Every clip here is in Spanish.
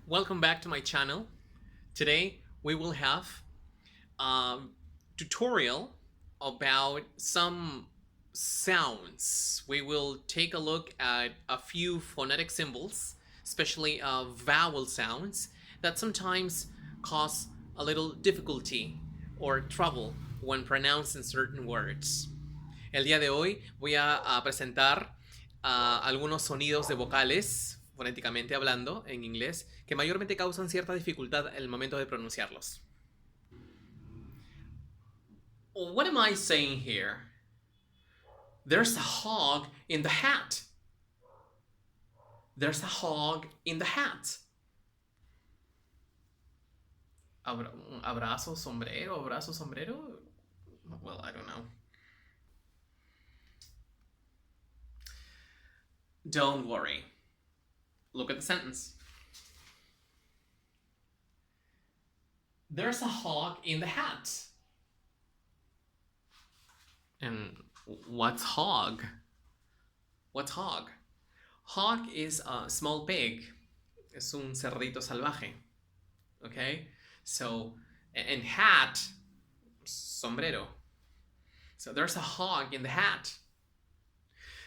Welcome back to my channel. Today we will have a tutorial about some sounds. We will take a look at a few phonetic symbols, especially vowel sounds that sometimes cause a little difficulty or trouble when pronouncing certain words. El día de hoy voy a presentar algunos sonidos de vocales, fonéticamente hablando, en inglés, que mayormente causan cierta dificultad en el momento de pronunciarlos. What am I saying here? There's a hog in the hat. There's a hog in the hat. Abrazo, sombrero, abrazo, sombrero? Well, I don't know. Don't worry. Look at the sentence. There's a hog in the hat. And what's hog? What's hog? Hog is a small pig. Es un cerdito salvaje. Okay? So, and hat, sombrero. So there's a hog in the hat.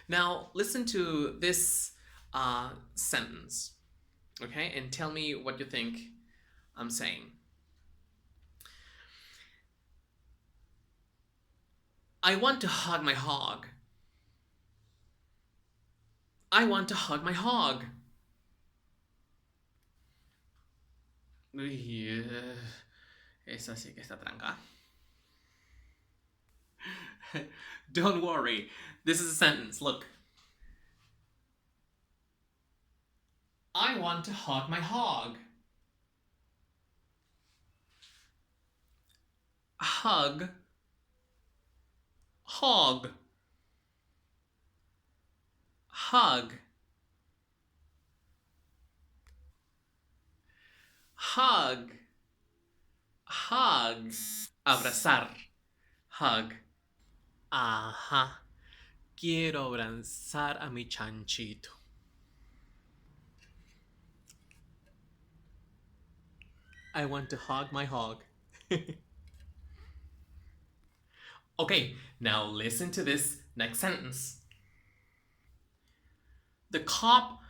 Now, listen to this sentence, okay? And tell me what you think I'm saying. I want to hug my hog. I want to hug my hog. Uy, esa sí que está tranca. Don't worry. This is a sentence. Look. I want to hug my hog. Hug. Hog. Hug. Hug. Hug. Abrazar. Hug. Ajá. Quiero abrazar a mi chanchito. I want to hug my hog. Okay, now listen to this next sentence. The cop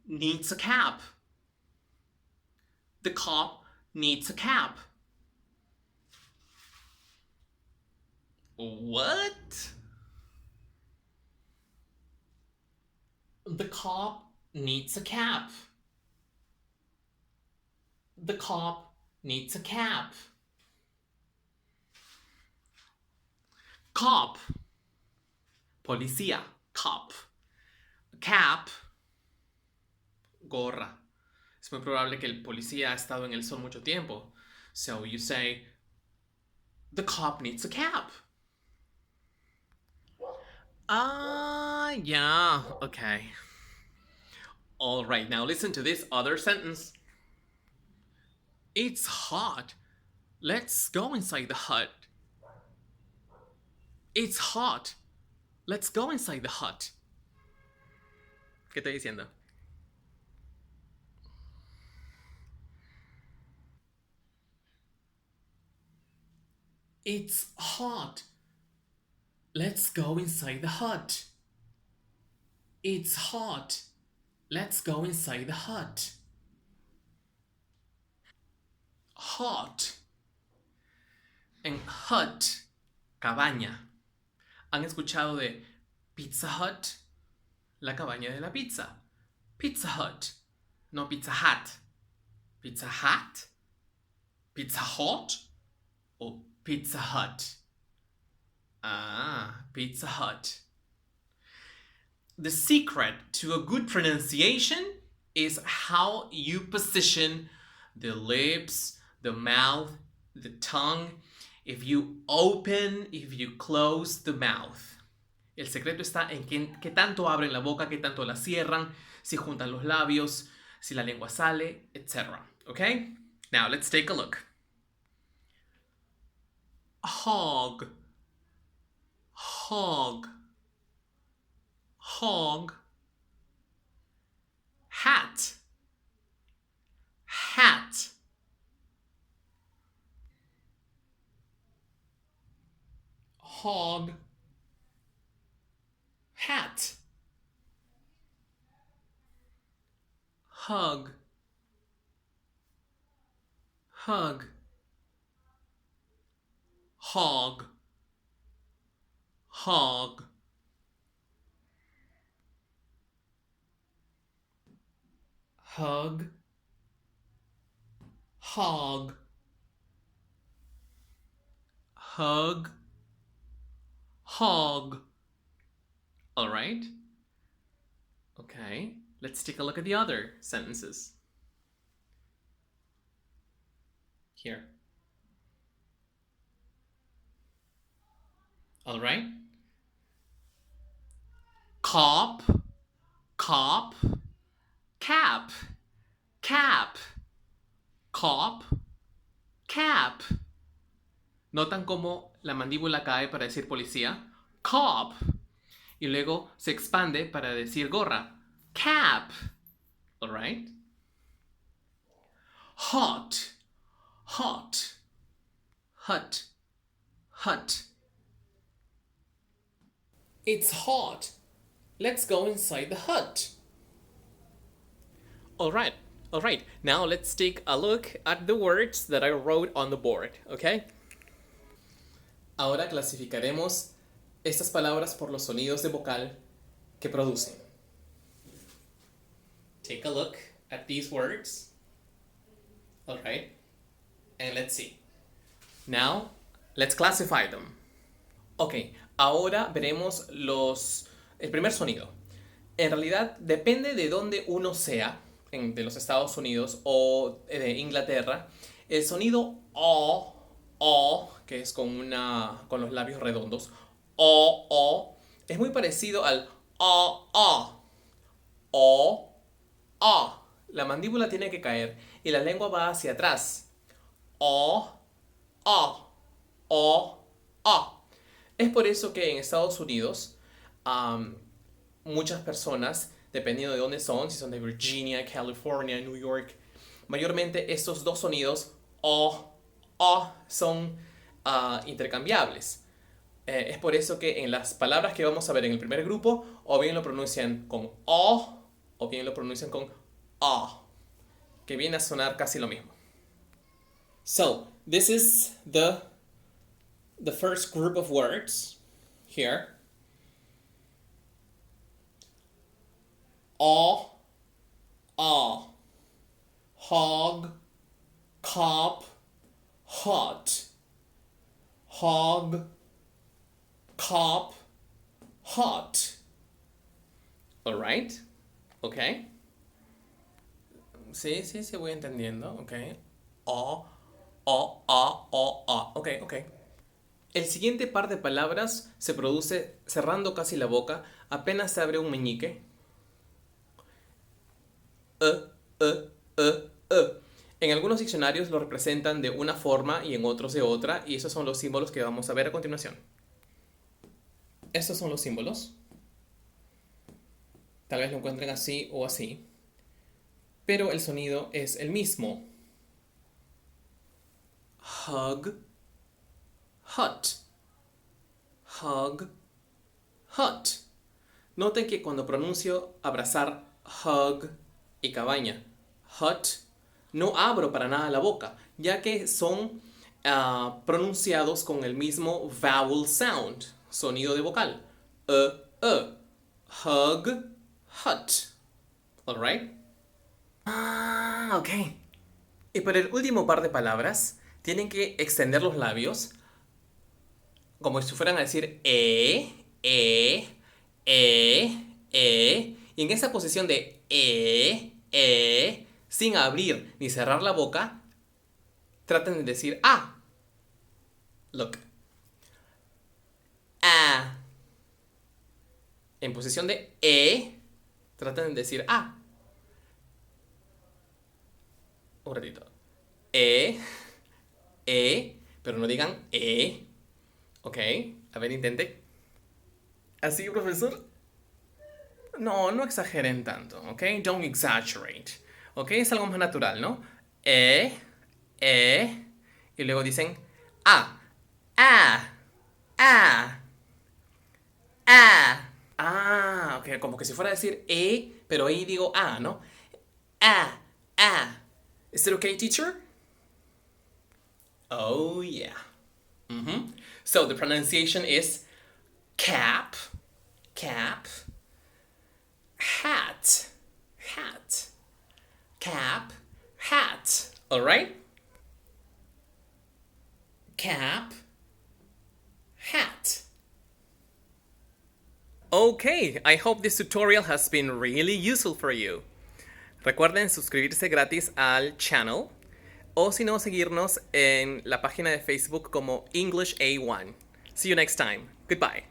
needs a cap. The cop needs a cap. What? The cop needs a cap. The cop needs a cap. Cop. Policía. Cop. Cap. Gorra. Es muy probable que el policía ha estado en el sol mucho tiempo. So you say, the cop needs a cap. Yeah, okay. All right, now listen to this other sentence. It's hot. Let's go inside the hut. It's hot. Let's go inside the hut. ¿Qué estoy diciendo? It's hot. Let's go inside the hut. It's hot. Let's go inside the hut. Hot. En hut, cabaña. ¿Han escuchado de Pizza Hut? La cabaña de la pizza. Pizza Hut. No Pizza Hut. Pizza Hut? Pizza Hut? Or Pizza Hut? Ah, Pizza Hut. The secret to a good pronunciation is how you position the lips, the mouth, the tongue. If you open, if you close the mouth. El secreto está en qué tanto abren la boca, qué tanto la cierran, si juntan los labios, si la lengua sale, etc. Okay? Now let's take a look. Hog. Hog. Hog. Hat. hog, hat, hug, hug, hog, hog, hug, hog, hug, hog. All right. Okay, let's take a look at the other sentences. Here. All right. Cop, cop, cap, cap, cop, cap. ¿Notan cómo la mandíbula cae para decir policía? Cop. Y luego se expande para decir gorra. Cap. All right. Hot, hot, hut, hut. It's hot. Let's go inside the hut. All right. Now let's take a look at the words that I wrote on the board, okay? Ahora clasificaremos estas palabras por los sonidos de vocal que producen. Take a look at these words. All right. And let's see. Now, let's classify them. Ok, ahora veremos el primer sonido. En realidad, depende de dónde uno sea, de los Estados Unidos o de Inglaterra, el sonido o, que es con los labios redondos, o, es muy parecido al o. La mandíbula tiene que caer y la lengua va hacia atrás. O. Es por eso que en Estados Unidos muchas personas, dependiendo de dónde son, si son de Virginia, California, New York, mayormente estos dos sonidos o son intercambiables. Es por eso que en las palabras que vamos a ver en el primer grupo, o bien lo pronuncian con o bien lo pronuncian con a, que viene a sonar casi lo mismo. So, this is the first group of words here. A, hog, cop, hot. Hog, cop, hot. All right? Okay. Sí, voy entendiendo. Okay. A. Okay. El siguiente par de palabras se produce cerrando casi la boca, apenas se abre un meñique. En algunos diccionarios lo representan de una forma y en otros de otra, y esos son los símbolos que vamos a ver a continuación. Estos son los símbolos. Tal vez lo encuentren así o así, pero el sonido es el mismo. Hug, hut. Hug, hut. Noten que cuando pronuncio abrazar hug y cabaña, hut, no abro para nada la boca, ya que son pronunciados con el mismo vowel sound, sonido de vocal. Hug, hut. Alright? Ok. Y para el último par de palabras, tienen que extender los labios, como si fueran a decir y en esa posición de sin abrir ni cerrar la boca, traten de decir A. Look. A. En posición de traten de decir A. Un ratito. Pero no digan Ok, a ver, intente. ¿Así, profesor? No exageren tanto, ¿ok? Don't exaggerate, ¿ok? Es algo más natural, ¿no? Y luego dicen A. Ah. Ah, ok, como que si fuera a decir pero ahí digo ¿no? Ah, ah. Is it okay, teacher? Oh, yeah. So the pronunciation is cap, cap, hat, hat, cap, hat. All right? Cap, hat. Okay, I hope this tutorial has been really useful for you. Recuerden suscribirse gratis al channel o si no seguirnos en la página de Facebook como English A1. See you next time. Goodbye.